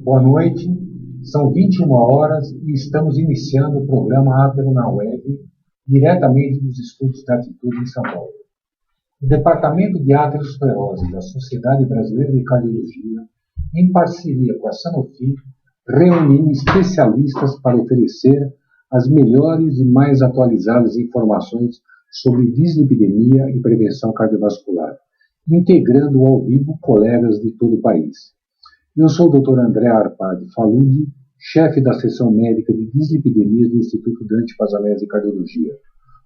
Boa noite, são 21 horas e estamos iniciando o programa Atero na Web, diretamente dos estudos da Atitude em São Paulo. O Departamento de Aterosclerose da Sociedade Brasileira de Cardiologia, em parceria com a Sanofi, reuniu especialistas para oferecer as melhores e mais atualizadas informações sobre dislipidemia e prevenção cardiovascular, integrando ao vivo colegas de todo o país. Eu sou o Dr. André Arpad Faludi, chefe da seção médica de dislipidemias do Instituto Dante Pazzanese de Cardiologia,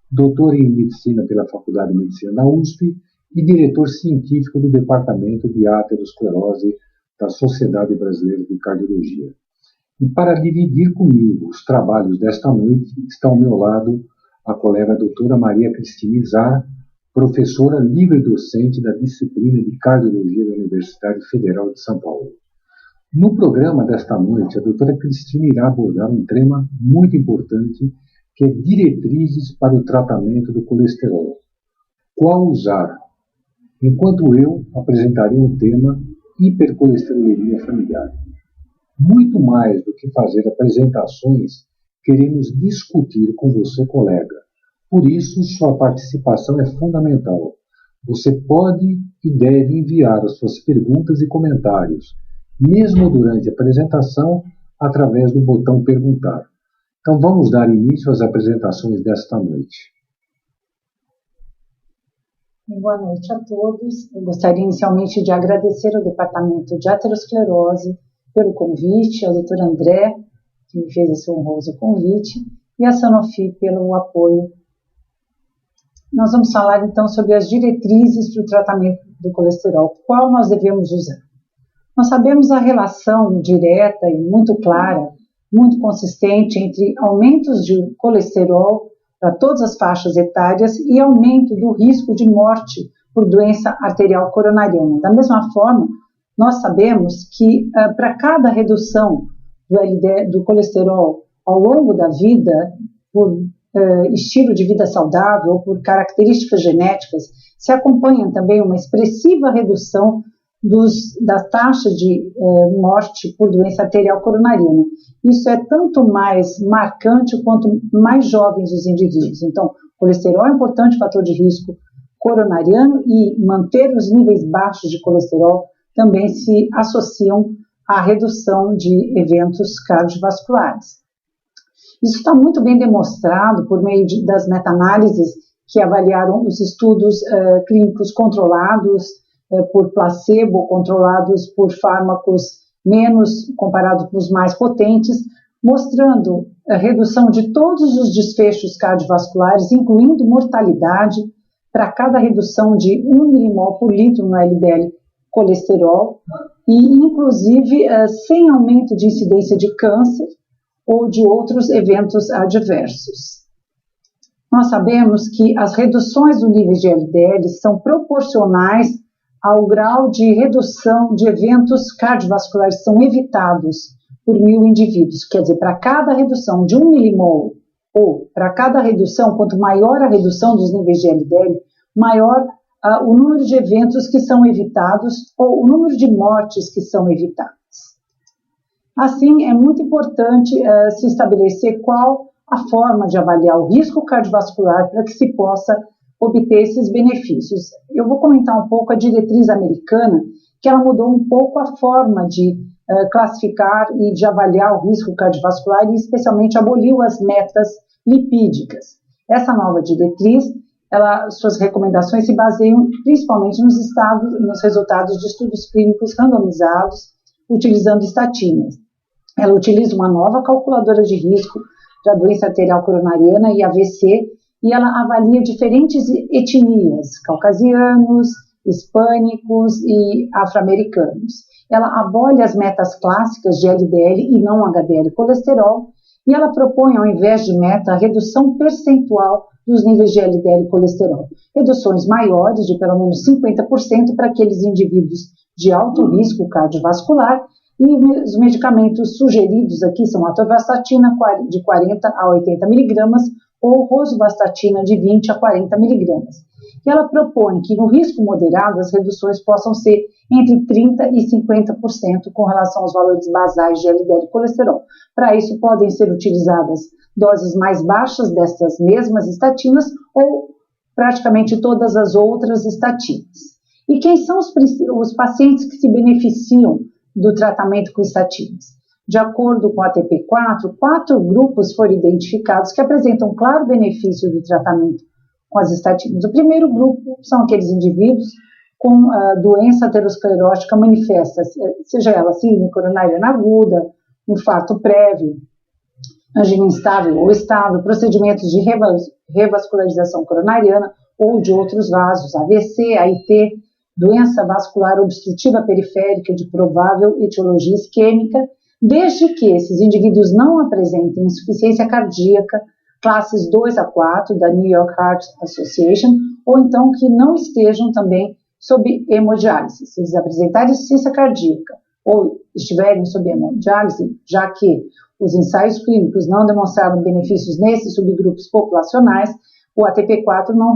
doutor em medicina pela Faculdade de Medicina da USP e diretor científico do Departamento de Aterosclerose da Sociedade Brasileira de Cardiologia. E para dividir comigo os trabalhos desta noite, está ao meu lado a colega doutora Maria Cristina Izar, professora livre-docente da disciplina de Cardiologia da Universidade Federal de São Paulo. No programa desta noite, a doutora Cristina irá abordar um tema muito importante, que é diretrizes para o tratamento do colesterol. Qual usar? Enquanto eu apresentarei o tema hipercolesterolemia familiar. Muito mais do que fazer apresentações, queremos discutir com você, colega. Por isso, sua participação é fundamental. Você pode e deve enviar as suas perguntas e comentários, mesmo durante a apresentação, através do botão Perguntar. Então, vamos dar início às apresentações desta noite. Boa noite a todos. Eu gostaria inicialmente de agradecer ao Departamento de Aterosclerose pelo convite, ao Dr. André, que me fez esse honroso convite, e a Sanofi pelo apoio. Nós vamos falar, então, sobre as diretrizes para o tratamento do colesterol. Qual nós devemos usar? Nós sabemos a relação direta e muito clara, muito consistente entre aumentos de colesterol para todas as faixas etárias e aumento do risco de morte por doença arterial coronariana. Da mesma forma, nós sabemos que para cada redução do colesterol ao longo da vida, por estilo de vida saudável ou por características genéticas, se acompanha também uma expressiva redução da taxa de morte por doença arterial coronariana. Isso é tanto mais marcante quanto mais jovens os indivíduos. Então, colesterol é um importante fator de risco coronariano e manter os níveis baixos de colesterol também se associam à redução de eventos cardiovasculares. Isso está muito bem demonstrado por meio das meta-análises que avaliaram os estudos clínicos controlados por placebo, controlados por fármacos menos comparados com os mais potentes, mostrando a redução de todos os desfechos cardiovasculares, incluindo mortalidade, para cada redução de 1 milimol por litro no LDL colesterol, e inclusive sem aumento de incidência de câncer ou de outros eventos adversos. Nós sabemos que as reduções do nível de LDL são proporcionais ao grau de redução de eventos cardiovasculares que são evitados por 1.000 indivíduos. Quer dizer, para cada redução de 1 milimol, ou para cada redução, quanto maior a redução dos níveis de LDL, maior o número de eventos que são evitados ou o número de mortes que são evitadas. Assim, é muito importante se estabelecer qual a forma de avaliar o risco cardiovascular para que se possa obter esses benefícios. Eu vou comentar um pouco a diretriz americana, que ela mudou um pouco a forma de classificar e de avaliar o risco cardiovascular e especialmente aboliu as metas lipídicas. Essa nova diretriz, suas recomendações se baseiam principalmente nos resultados de estudos clínicos randomizados utilizando estatinas. Ela utiliza uma nova calculadora de risco para doença arterial coronariana e AVC, e ela avalia diferentes etnias, caucasianos, hispânicos e afro-americanos. Ela abole as metas clássicas de LDL e não HDL colesterol, e ela propõe, ao invés de meta, a redução percentual dos níveis de LDL colesterol. Reduções maiores, de pelo menos 50%, para aqueles indivíduos de alto risco cardiovascular, e os medicamentos sugeridos aqui são a atorvastatina de 40 a 80 miligramas ou rosuvastatina de 20 a 40 miligramas. e ela propõe que no risco moderado as reduções possam ser entre 30% e 50% com relação aos valores basais de LDL e colesterol. Para isso podem ser utilizadas doses mais baixas dessas mesmas estatinas ou praticamente todas as outras estatinas. E quem são os pacientes que se beneficiam do tratamento com estatinas? De acordo com a ATP4, 4 grupos foram identificados que apresentam claro benefício do tratamento com as estatinas. O primeiro grupo são aqueles indivíduos com doença aterosclerótica manifesta, seja ela síndrome coronariana aguda, infarto prévio, angina instável ou estável, procedimentos de revascularização coronariana ou de outros vasos, AVC, AIT, doença vascular obstrutiva periférica de provável etiologia isquêmica, desde que esses indivíduos não apresentem insuficiência cardíaca, classes 2 a 4 da New York Heart Association, ou então que não estejam também sob hemodiálise. Se eles apresentarem insuficiência cardíaca ou estiverem sob hemodiálise, já que os ensaios clínicos não demonstraram benefícios nesses subgrupos populacionais, o ATP4 não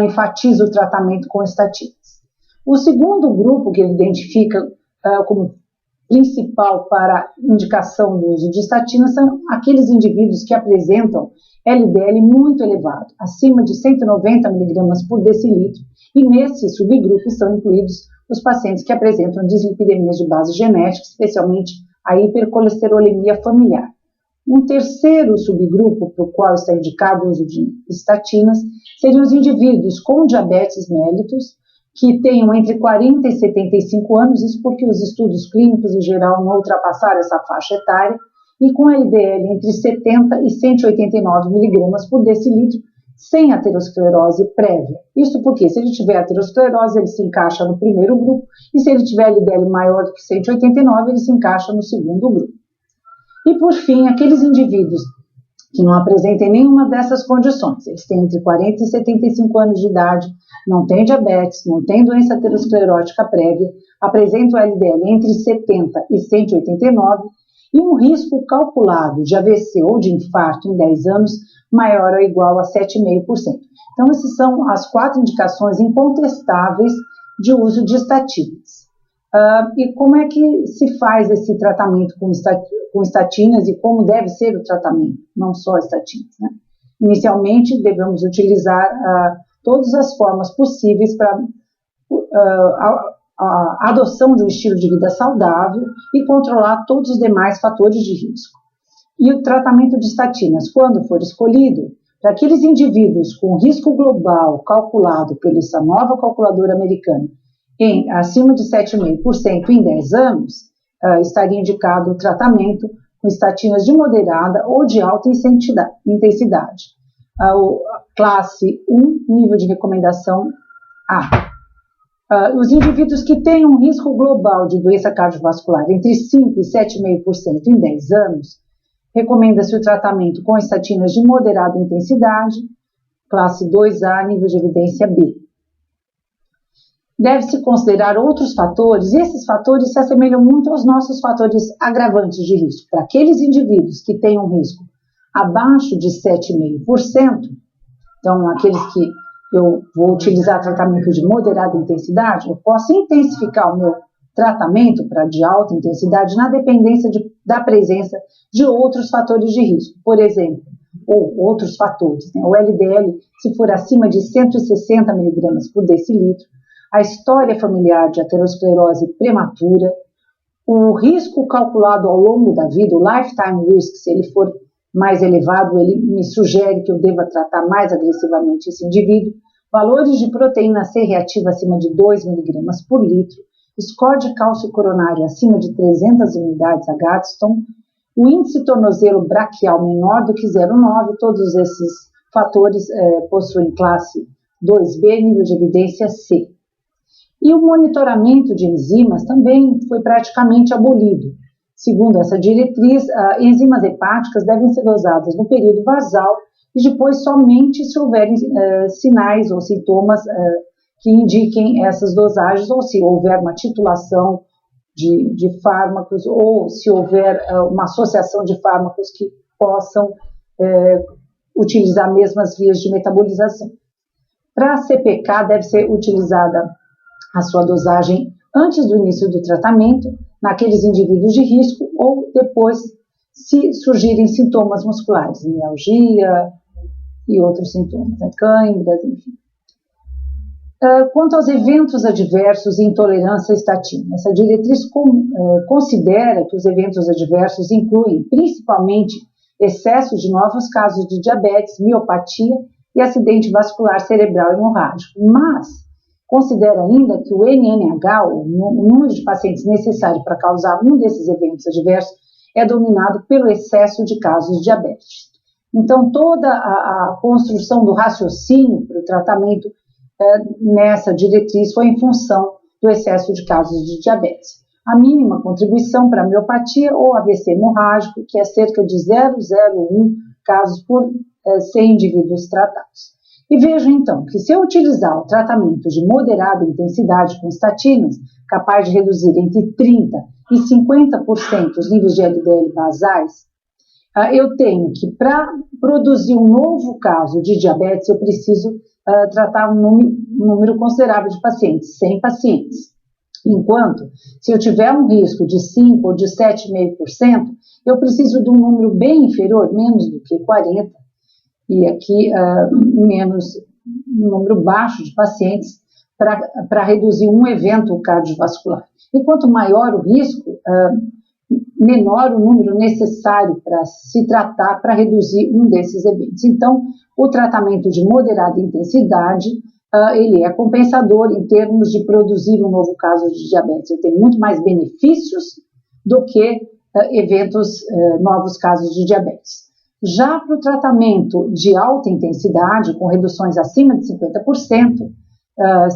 enfatiza o tratamento com estatinas. O segundo grupo que ele identifica como principal para indicação do uso de estatinas são aqueles indivíduos que apresentam LDL muito elevado, acima de 190 mg por decilitro, e nesse subgrupo estão incluídos os pacientes que apresentam dislipidemias de base genética, especialmente a hipercolesterolemia familiar. Um terceiro subgrupo para o qual está indicado o uso de estatinas seriam os indivíduos com diabetes mellitus, que tenham entre 40 e 75 anos, isso porque os estudos clínicos em geral não ultrapassaram essa faixa etária, e com LDL entre 70 e 189 mg por decilitro, sem aterosclerose prévia. Isso porque se ele tiver aterosclerose, ele se encaixa no primeiro grupo, e se ele tiver LDL maior do que 189, ele se encaixa no segundo grupo. E por fim, aqueles indivíduos que não apresentem nenhuma dessas condições, eles têm entre 40 e 75 anos de idade, não têm diabetes, não têm doença aterosclerótica prévia, apresentam LDL entre 70 e 189 e um risco calculado de AVC ou de infarto em 10 anos maior ou igual a 7,5%. Então, essas são as 4 indicações incontestáveis de uso de estatinas. E como é que se faz esse tratamento com estatinas e como deve ser o tratamento, não só estatinas, né? Inicialmente, devemos utilizar todas as formas possíveis para a adoção de um estilo de vida saudável e controlar todos os demais fatores de risco. E o tratamento de estatinas, quando for escolhido, para aqueles indivíduos com risco global calculado pela essa nova calculadora americana em acima de 7,5% em 10 anos, estaria indicado o tratamento com estatinas de moderada ou de alta intensidade. Classe 1, nível de recomendação A. Os indivíduos que têm um risco global de doença cardiovascular entre 5% e 7,5% em 10 anos, recomenda-se o tratamento com estatinas de moderada intensidade, classe 2A, nível de evidência B. Deve-se considerar outros fatores, e esses fatores se assemelham muito aos nossos fatores agravantes de risco. Para aqueles indivíduos que têm um risco abaixo de 7,5%, então aqueles que eu vou utilizar tratamento de moderada intensidade, eu posso intensificar o meu tratamento para de alta intensidade na dependência da presença de outros fatores de risco. Por exemplo, ou outros fatores, né? O LDL, se for acima de 160 mg por decilitro, a história familiar de aterosclerose prematura, o risco calculado ao longo da vida, o lifetime risk, se ele for mais elevado, ele me sugere que eu deva tratar mais agressivamente esse indivíduo, valores de proteína C reativa acima de 2 mg por litro, score de cálcio coronário acima de 300 unidades a Gadsden, o índice tornozelo braquial menor do que 0,9, todos esses fatores possuem classe 2B, nível de evidência C. E o monitoramento de enzimas também foi praticamente abolido. Segundo essa diretriz, enzimas hepáticas devem ser dosadas no período basal e depois somente se houverem sinais ou sintomas que indiquem essas dosagens, ou se houver uma titulação de fármacos, ou se houver uma associação de fármacos que possam utilizar as mesmas vias de metabolização. Para a CPK, deve ser utilizada a sua dosagem antes do início do tratamento, naqueles indivíduos de risco, ou depois, se surgirem sintomas musculares, mialgia e outros sintomas, câimbras, enfim. Quanto aos eventos adversos e intolerância à estatina, essa diretriz considera que os eventos adversos incluem principalmente excesso de novos casos de diabetes, miopatia e acidente vascular cerebral hemorrágico, mas considera ainda que o NNH, o número de pacientes necessário para causar um desses eventos adversos, é dominado pelo excesso de casos de diabetes. Então, toda a construção do raciocínio para o tratamento nessa diretriz foi em função do excesso de casos de diabetes. A mínima contribuição para a miopatia ou AVC hemorrágico, que é cerca de 0,01 casos por 100 indivíduos tratados. E veja então que se eu utilizar o tratamento de moderada intensidade com estatinas, capaz de reduzir entre 30% e 50% os níveis de LDL basais, eu tenho que, para produzir um novo caso de diabetes, eu preciso tratar um número considerável de pacientes, 100 pacientes. Enquanto, se eu tiver um risco de 5% ou de 7,5%, eu preciso de um número bem inferior, menos do que 40%, e aqui um número baixo de pacientes para reduzir um evento cardiovascular. E quanto maior o risco, menor o número necessário para se tratar para reduzir um desses eventos. Então, o tratamento de moderada intensidade, ele é compensador em termos de produzir um novo caso de diabetes. Eu tenho muito mais benefícios do que novos casos de diabetes. Já para o tratamento de alta intensidade, com reduções acima de 50%,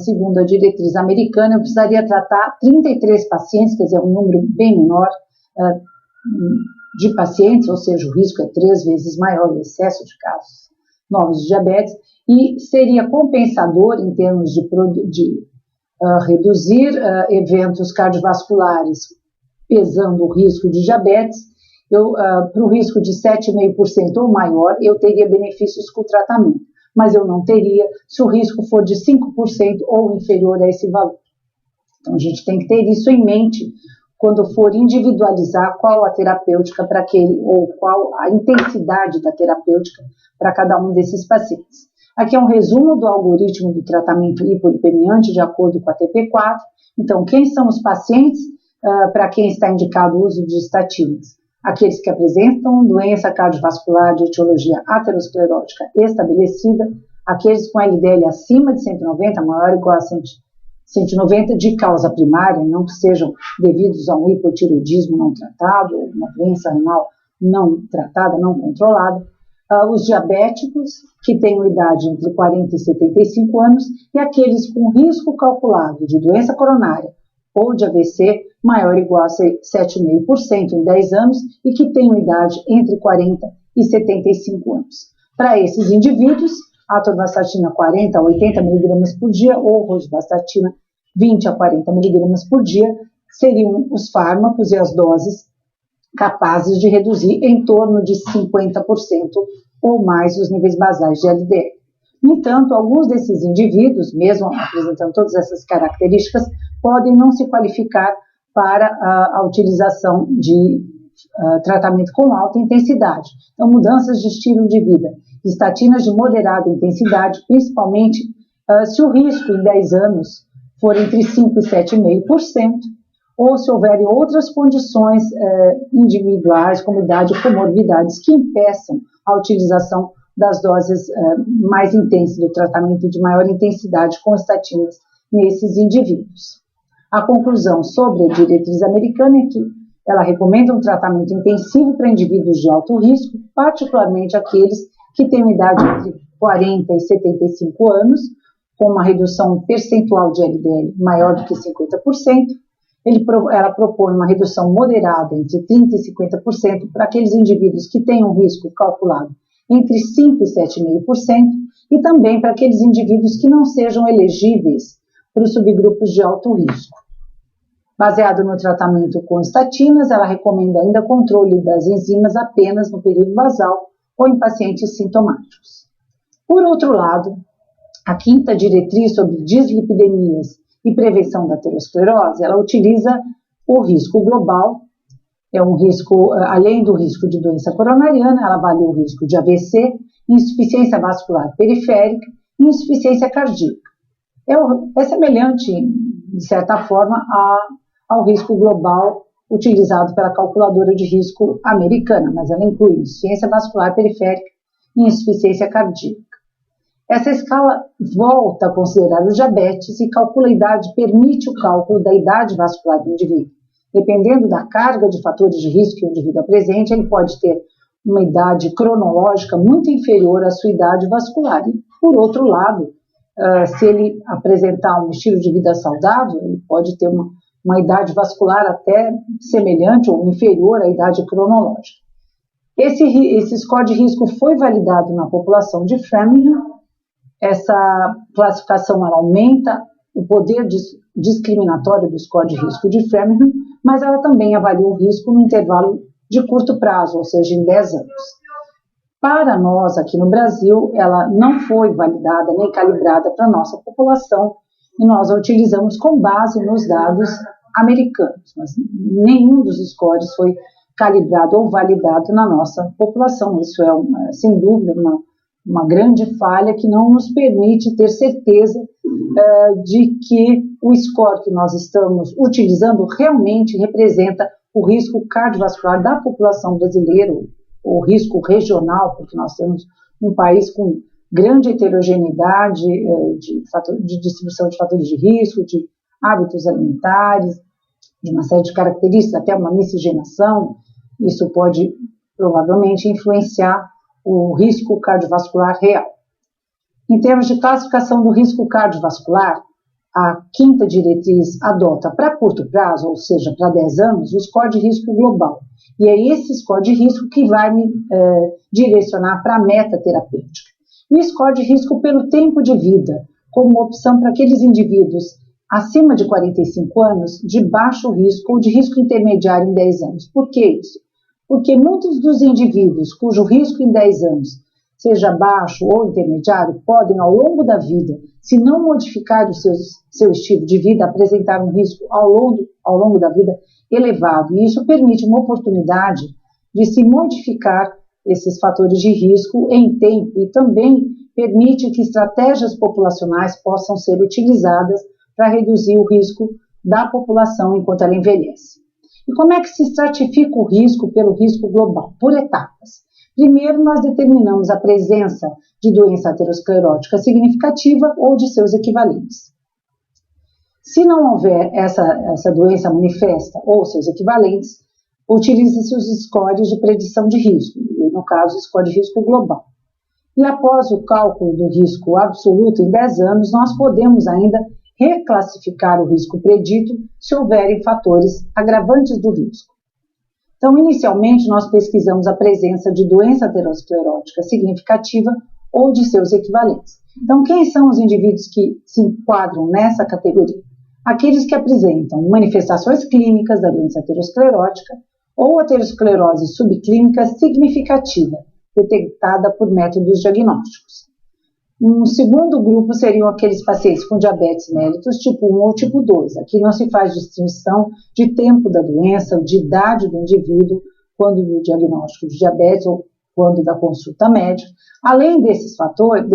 segundo a diretriz americana, eu precisaria tratar 33 pacientes, quer dizer, um número bem menor de pacientes, ou seja, o risco é 3 vezes maior, o excesso de casos novos de diabetes, e seria compensador em termos de reduzir eventos cardiovasculares pesando o risco de diabetes. Para o risco de 7,5% ou maior, eu teria benefícios com o tratamento, mas eu não teria se o risco for de 5% ou inferior a esse valor. Então, a gente tem que ter isso em mente quando for individualizar qual a terapêutica para aquele, ou qual a intensidade da terapêutica para cada um desses pacientes. Aqui é um resumo do algoritmo do tratamento hipolipemiante de acordo com a TP4. Então, quem são os pacientes para quem está indicado o uso de estatinas? Aqueles que apresentam doença cardiovascular de etiologia aterosclerótica estabelecida, aqueles com LDL acima de 190, maior ou igual a 190 de causa primária, não que sejam devidos a um hipotireoidismo não tratado, ou uma doença renal não tratada, não controlada, os diabéticos que tenham idade entre 40 e 75 anos e aqueles com risco calculado de doença coronária ou de AVC maior ou igual a 7,5% em 10 anos e que tenham idade entre 40 e 75 anos. Para esses indivíduos, a atorvastatina 40 a 80 mg por dia ou rosuvastatina 20 a 40 mg por dia seriam os fármacos e as doses capazes de reduzir em torno de 50% ou mais os níveis basais de LDL. No entanto, alguns desses indivíduos, mesmo apresentando todas essas características, podem não se qualificar para a utilização de tratamento com alta intensidade. Então, mudanças de estilo de vida, estatinas de moderada intensidade, principalmente se o risco em 10 anos for entre 5% e 7,5%, ou se houverem outras condições individuais, como idade ou comorbidades, que impeçam a utilização das doses mais intensas do tratamento de maior intensidade com estatinas nesses indivíduos. A conclusão sobre a diretriz americana é que ela recomenda um tratamento intensivo para indivíduos de alto risco, particularmente aqueles que têm idade entre 40 e 75 anos, com uma redução percentual de LDL maior do que 50%. Ela propõe uma redução moderada entre 30% e 50% para aqueles indivíduos que têm um risco calculado entre 5% e 7,5%, e também para aqueles indivíduos que não sejam elegíveis para os subgrupos de alto risco. Baseado no tratamento com estatinas, ela recomenda ainda controle das enzimas apenas no período basal, ou em pacientes sintomáticos. Por outro lado, a quinta diretriz sobre dislipidemias e prevenção da aterosclerose, ela utiliza o risco global, é um risco, além do risco de doença coronariana, ela avalia o risco de AVC, insuficiência vascular periférica e insuficiência cardíaca. É semelhante, de certa forma, ao risco global utilizado pela calculadora de risco americana, mas ela inclui insuficiência vascular periférica e insuficiência cardíaca. Essa escala volta a considerar o diabetes e calcula a idade, permite o cálculo da idade vascular do indivíduo. Dependendo da carga de fatores de risco que o indivíduo apresente, ele pode ter uma idade cronológica muito inferior à sua idade vascular. E, por outro lado, se ele apresentar um estilo de vida saudável, ele pode ter uma idade vascular até semelhante ou inferior à idade cronológica. Esse score de risco foi validado na população de Framingham. Essa classificação ela aumenta o poder discriminatório do score de risco de Framingham, mas ela também avalia o risco no intervalo de curto prazo, ou seja, em 10 anos. Para nós, aqui no Brasil, ela não foi validada nem calibrada para a nossa população e nós a utilizamos com base nos dados americanos, mas nenhum dos scores foi calibrado ou validado na nossa população. Isso é, sem dúvida, uma grande falha que não nos permite ter certeza de que o score que nós estamos utilizando realmente representa o risco cardiovascular da população brasileira, o risco regional, porque nós temos um país com grande heterogeneidade de distribuição de fatores de risco, de hábitos alimentares, de uma série de características, até uma miscigenação. Isso pode provavelmente influenciar o risco cardiovascular real. Em termos de classificação do risco cardiovascular, a quinta diretriz adota para curto prazo, ou seja, para 10 anos, o score de risco global. E é esse score de risco que vai me direcionar para a meta terapêutica. E o score de risco pelo tempo de vida, como opção para aqueles indivíduos acima de 45 anos, de baixo risco ou de risco intermediário em 10 anos. Por que isso? Porque muitos dos indivíduos cujo risco em 10 anos seja baixo ou intermediário, podem, ao longo da vida, se não modificar o seu estilo de vida, apresentar um risco ao longo da vida elevado. E isso permite uma oportunidade de se modificar esses fatores de risco em tempo e também permite que estratégias populacionais possam ser utilizadas para reduzir o risco da população enquanto ela envelhece. E como é que se estratifica o risco pelo risco global? Por etapas. Primeiro, nós determinamos a presença de doença aterosclerótica significativa ou de seus equivalentes. Se não houver essa doença manifesta ou seus equivalentes, utiliza-se os scores de predição de risco, no caso, o score de risco global. E após o cálculo do risco absoluto em 10 anos, nós podemos ainda reclassificar o risco predito se houverem fatores agravantes do risco. Então, inicialmente, nós pesquisamos a presença de doença aterosclerótica significativa ou de seus equivalentes. Então, quem são os indivíduos que se enquadram nessa categoria? Aqueles que apresentam manifestações clínicas da doença aterosclerótica ou aterosclerose subclínica significativa, detectada por métodos diagnósticos. Um segundo grupo seriam aqueles pacientes com diabetes mellitus tipo 1 ou tipo 2. Aqui não se faz distinção de tempo da doença, de idade do indivíduo, quando do diagnóstico de diabetes ou quando da consulta médica. Além desses fatores,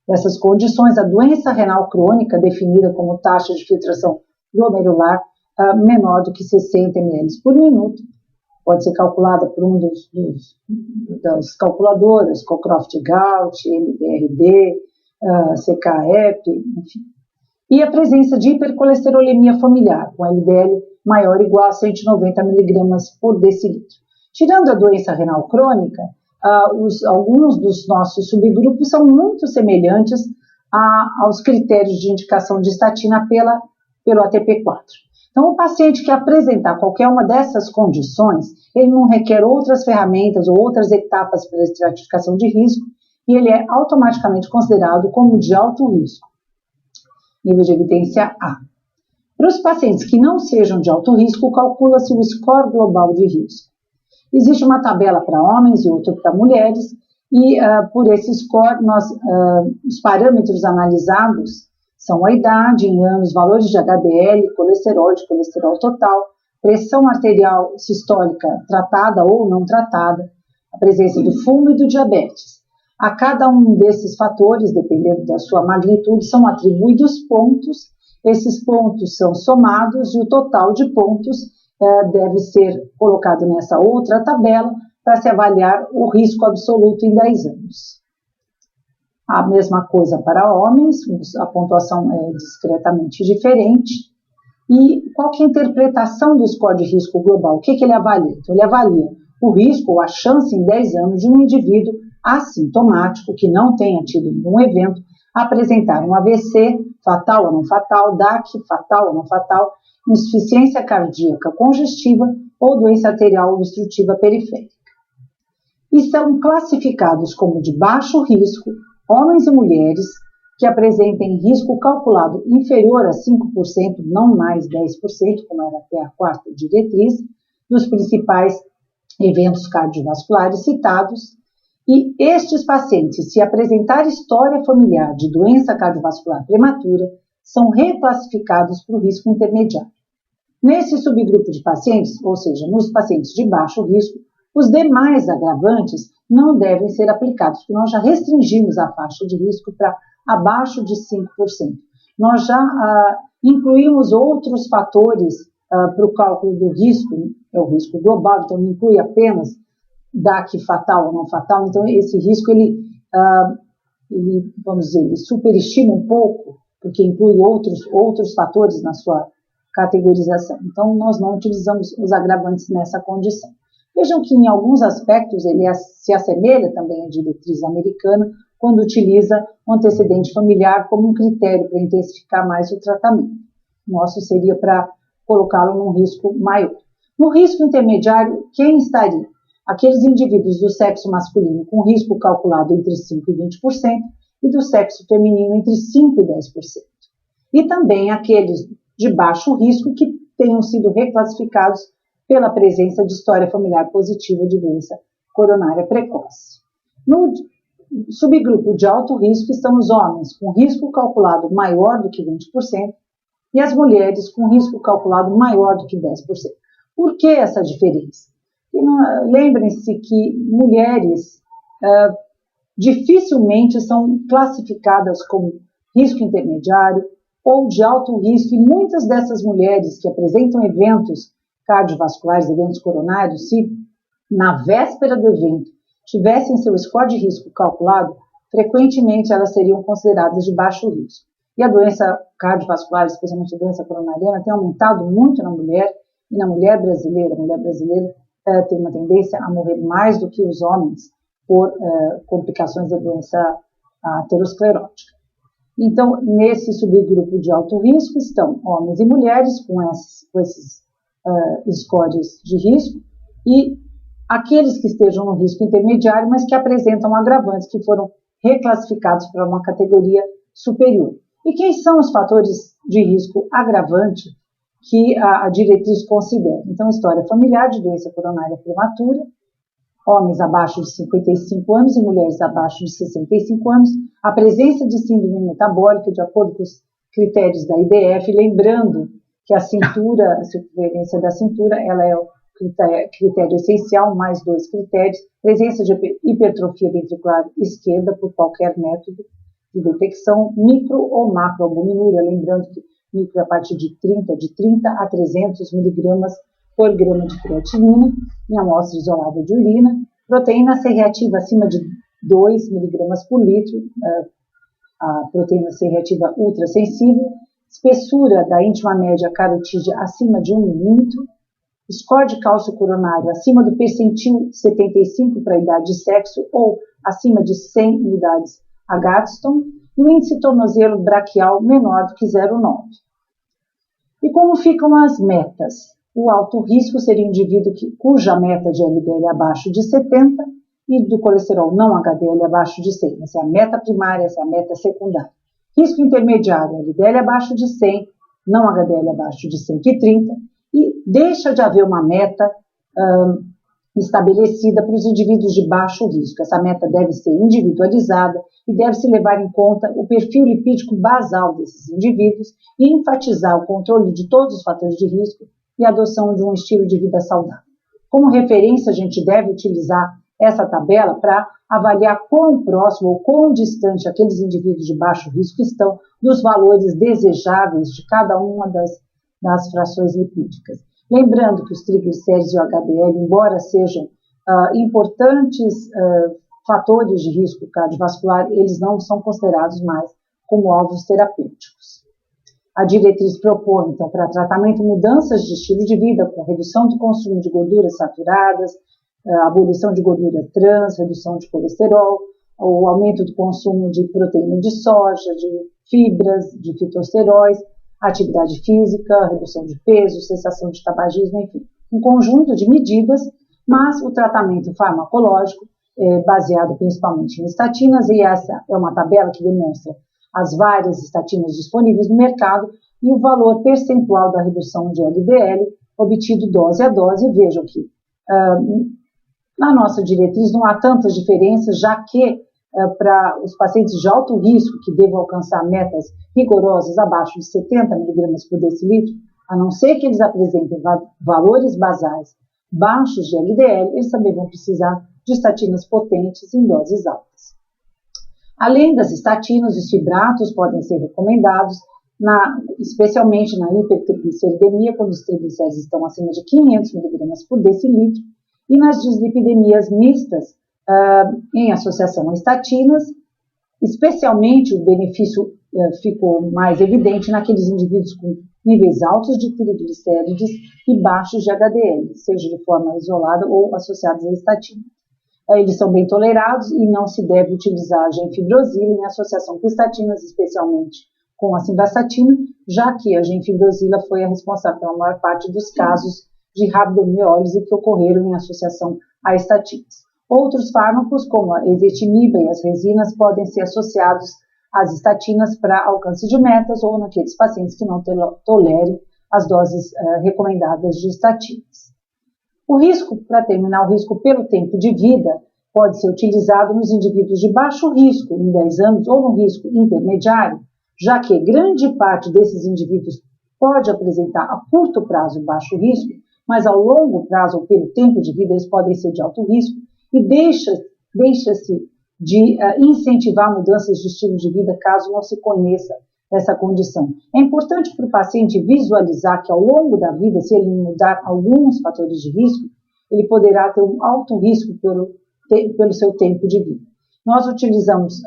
dessas condições, a doença renal crônica, definida como taxa de filtração glomerular menor do que 60 ml por minuto, pode ser calculada por um das calculadoras, Cockcroft-Gault, MDRD, CKEP, enfim. E a presença de hipercolesterolemia familiar, com LDL maior ou igual a 190 mg por decilitro. Tirando a doença renal crônica, alguns dos nossos subgrupos são muito semelhantes aos critérios de indicação de estatina pelo ATP4. Então, o paciente que apresentar qualquer uma dessas condições, ele não requer outras ferramentas ou outras etapas para a estratificação de risco e ele é automaticamente considerado como de alto risco. Nível de evidência A. Para os pacientes que não sejam de alto risco, calcula-se o score global de risco. Existe uma tabela para homens e outra para mulheres, E por esse score, os parâmetros analisados são a idade em anos, valores de HDL, de colesterol total, pressão arterial sistólica tratada ou não tratada, a presença do fumo e do diabetes. A cada um desses fatores, dependendo da sua magnitude, são atribuídos pontos. Esses pontos são somados e o total de pontos deve ser colocado nessa outra tabela para se avaliar o risco absoluto em 10 anos. A mesma coisa para homens, a pontuação é discretamente diferente. E qual que é a interpretação do score de risco global? O que ele avalia? Então, ele avalia o risco ou a chance em 10 anos de um indivíduo assintomático que não tenha tido nenhum evento apresentar um AVC, fatal ou não fatal, DAC, fatal ou não fatal, insuficiência cardíaca congestiva ou doença arterial obstrutiva periférica. E são classificados como de baixo risco homens e mulheres que apresentem risco calculado inferior a 5%, não mais 10%, como era até a quarta diretriz, dos principais eventos cardiovasculares citados. E estes pacientes, se apresentar história familiar de doença cardiovascular prematura, são reclassificados para o risco intermediário. Nesse subgrupo de pacientes, ou seja, nos pacientes de baixo risco, os demais agravantes não devem ser aplicados, porque nós já restringimos a faixa de risco para abaixo de 5%. Nós já incluímos outros fatores para o cálculo do risco, é o risco global, então não inclui apenas DAC fatal ou não fatal, então esse risco ele vamos dizer, ele superestima um pouco, porque inclui outros fatores na sua categorização. Então nós não utilizamos os agravantes nessa condição. Vejam que em alguns aspectos ele se assemelha também à diretriz americana, quando utiliza o antecedente familiar como um critério para intensificar mais o tratamento. O nosso seria para colocá-lo num risco maior. No risco intermediário, quem estaria? Aqueles indivíduos do sexo masculino com risco calculado entre 5% e 20% e do sexo feminino entre 5% e 10%. E também aqueles de baixo risco que tenham sido reclassificados pela presença de história familiar positiva de doença coronária precoce. No subgrupo de alto risco estão os homens com risco calculado maior do que 20% e as mulheres com risco calculado maior do que 10%. Por que essa diferença? Lembrem-se que mulheres dificilmente são classificadas como risco intermediário ou de alto risco, e muitas dessas mulheres que apresentam eventos cardiovasculares, eventos coronários, se na véspera do evento tivessem seu score de risco calculado, frequentemente elas seriam consideradas de baixo risco. E a doença cardiovascular, especialmente a doença coronariana, tem aumentado muito na mulher, e na mulher brasileira. A mulher brasileira tem uma tendência a morrer mais do que os homens por complicações da doença aterosclerótica. Então, nesse subgrupo de alto risco estão homens e mulheres com esses scores de risco e aqueles que estejam no risco intermediário, mas que apresentam agravantes que foram reclassificados para uma categoria superior. E quem são os fatores de risco agravante que a diretriz considera? Então, história familiar de doença coronária prematura, homens abaixo de 55 anos e mulheres abaixo de 65 anos, a presença de síndrome metabólica de acordo com os critérios da IDF, lembrando que a circunferência da cintura, ela é o critério essencial, mais 2 critérios, presença de hipertrofia ventricular esquerda por qualquer método de detecção, micro ou macroalbuminúria, lembrando que micro é a partir de 30 a 300 miligramas por grama de creatinina, em amostra isolada de urina, proteína C reativa acima de 2 miligramas por litro, a proteína C reativa ultrassensível, espessura da íntima média carotídea acima de 1 milímetro, score de cálcio coronário acima do percentil 75 para a idade de sexo ou acima de 100 unidades Agatston, e o índice tornozelo braquial menor do que 0,9. E como ficam as metas? O alto risco seria um indivíduo cuja meta de LDL é abaixo de 70 e do colesterol não HDL abaixo de 100. Essa é a meta primária, essa é a meta secundária. Risco intermediário, LDL abaixo de 100, não HDL abaixo de 130, e deixa de haver uma meta estabelecida para os indivíduos de baixo risco. Essa meta deve ser individualizada e deve-se levar em conta o perfil lipídico basal desses indivíduos e enfatizar o controle de todos os fatores de risco e a adoção de um estilo de vida saudável. Como referência, a gente deve utilizar essa tabela para avaliar quão próximo ou quão distante aqueles indivíduos de baixo risco estão dos valores desejáveis de cada uma das frações lipídicas. Lembrando que os triglicéridos e o HDL, embora sejam importantes fatores de risco cardiovascular, eles não são considerados mais como alvos terapêuticos. A diretriz propõe, então, para tratamento, mudanças de estilo de vida, com redução do consumo de gorduras saturadas, abolição de gordura trans, redução de colesterol, o aumento do consumo de proteína de soja, de fibras, de fitosteróis, atividade física, redução de peso, cessação de tabagismo, enfim, um conjunto de medidas, mas o tratamento farmacológico é baseado principalmente em estatinas, e essa é uma tabela que demonstra as várias estatinas disponíveis no mercado e o valor percentual da redução de LDL obtido dose a dose. E vejam que na nossa diretriz não há tantas diferenças, já que para os pacientes de alto risco que devam alcançar metas rigorosas abaixo de 70 mg por decilitro, a não ser que eles apresentem valores basais baixos de LDL, eles também vão precisar de estatinas potentes em doses altas. Além das estatinas, os fibratos podem ser recomendados, especialmente na hipertrigliceridemia, quando os triglicéridos estão acima de 500 mg por decilitro, e nas dislipidemias mistas, em associação a estatinas, especialmente o benefício ficou mais evidente naqueles indivíduos com níveis altos de triglicéridos e baixos de HDL, seja de forma isolada ou associados à estatina. Eles são bem tolerados e não se deve utilizar a genfibrosila em associação com estatinas, especialmente com a simvastatina, já que a genfibrosila foi a responsável pela maior parte dos casos de rabdomiólise que ocorreram em associação a estatinas. Outros fármacos, como a ezetimiba e as resinas, podem ser associados às estatinas para alcance de metas ou naqueles pacientes que não tolerem as doses recomendadas de estatinas. O risco, para terminar, o risco pelo tempo de vida pode ser utilizado nos indivíduos de baixo risco, em 10 anos, ou no risco intermediário, já que grande parte desses indivíduos pode apresentar a curto prazo baixo risco, mas ao longo prazo ou pelo tempo de vida eles podem ser de alto risco, e deixa-se de incentivar mudanças de estilo de vida caso não se conheça essa condição. É importante para o paciente visualizar que ao longo da vida, se ele mudar alguns fatores de risco, ele poderá ter um alto risco pelo seu tempo de vida. Nós utilizamos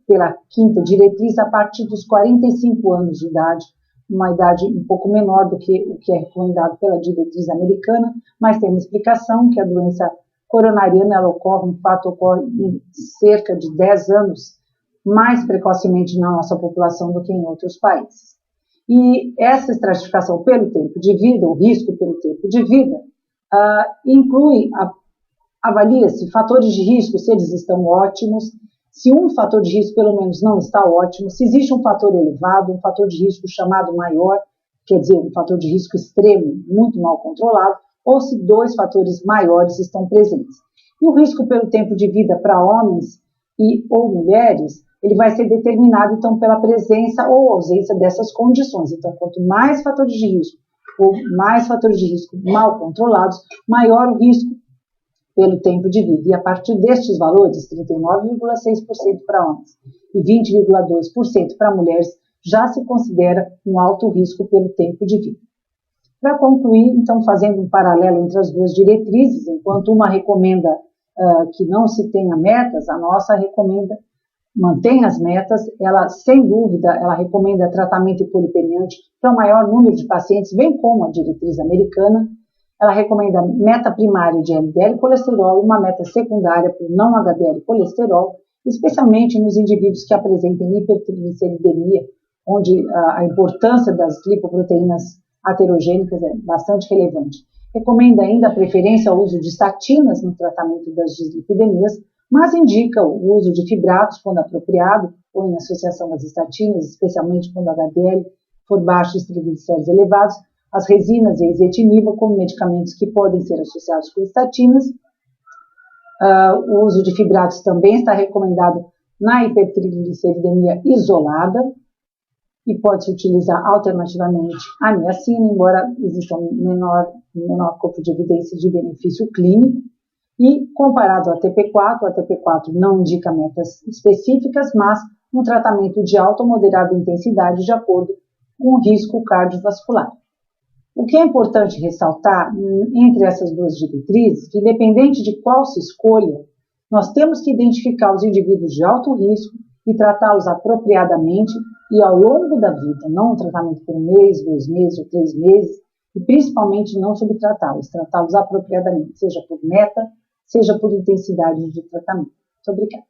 pela quinta diretriz a partir dos 45 anos de idade, uma idade um pouco menor do que o que é recomendado pela diretriz americana, mas tem uma explicação que a doença coronariana ela ocorre, o fato ocorre em cerca de 10 anos mais precocemente na nossa população do que em outros países. E essa estratificação pelo tempo de vida, o risco pelo tempo de vida, avalia-se fatores de risco, se eles estão ótimos, se um fator de risco pelo menos não está ótimo, se existe um fator elevado, um fator de risco chamado maior, quer dizer, um fator de risco extremo, muito mal controlado, ou se 2 fatores maiores estão presentes. E o risco pelo tempo de vida para homens ou mulheres, ele vai ser determinado, então, pela presença ou ausência dessas condições. Então, quanto mais fatores de risco ou mais fatores de risco mal controlados, maior o risco pelo tempo de vida. E a partir destes valores, 39,6% para homens e 20,2% para mulheres, já se considera um alto risco pelo tempo de vida. Para concluir, então, fazendo um paralelo entre as duas diretrizes, enquanto uma recomenda que não se tenha metas, a nossa recomenda mantém as metas, ela, sem dúvida, ela recomenda tratamento hipolipemiante para o maior número de pacientes, bem como a diretriz americana. Ela recomenda meta primária de LDL colesterol e uma meta secundária por não HDL colesterol, especialmente nos indivíduos que apresentem hipertrigliceridemia, onde a importância das lipoproteínas aterogênicas é bastante relevante. Recomenda ainda a preferência ao uso de estatinas no tratamento das dislipidemias, mas indica o uso de fibratos quando apropriado ou em associação às estatinas, especialmente quando o HDL for baixo e os triglicéridos elevados, as resinas e a ezetimiba como medicamentos que podem ser associados com estatinas, O uso de fibratos também está recomendado na hipertrigliceridemia isolada e pode-se utilizar alternativamente a niacina, embora exista um menor corpo de evidência de benefício clínico. E comparado ao ATP4, o ATP4 não indica metas específicas, mas um tratamento de alta ou moderada intensidade de acordo com o risco cardiovascular. O que é importante ressaltar entre essas duas diretrizes, que independente de qual se escolha, nós temos que identificar os indivíduos de alto risco e tratá-los apropriadamente e ao longo da vida, não um tratamento por 1 mês, 2 meses ou 3 meses, e principalmente não subtratá-los, tratá-los apropriadamente, seja por meta, seja por intensidade de tratamento. Muito obrigada.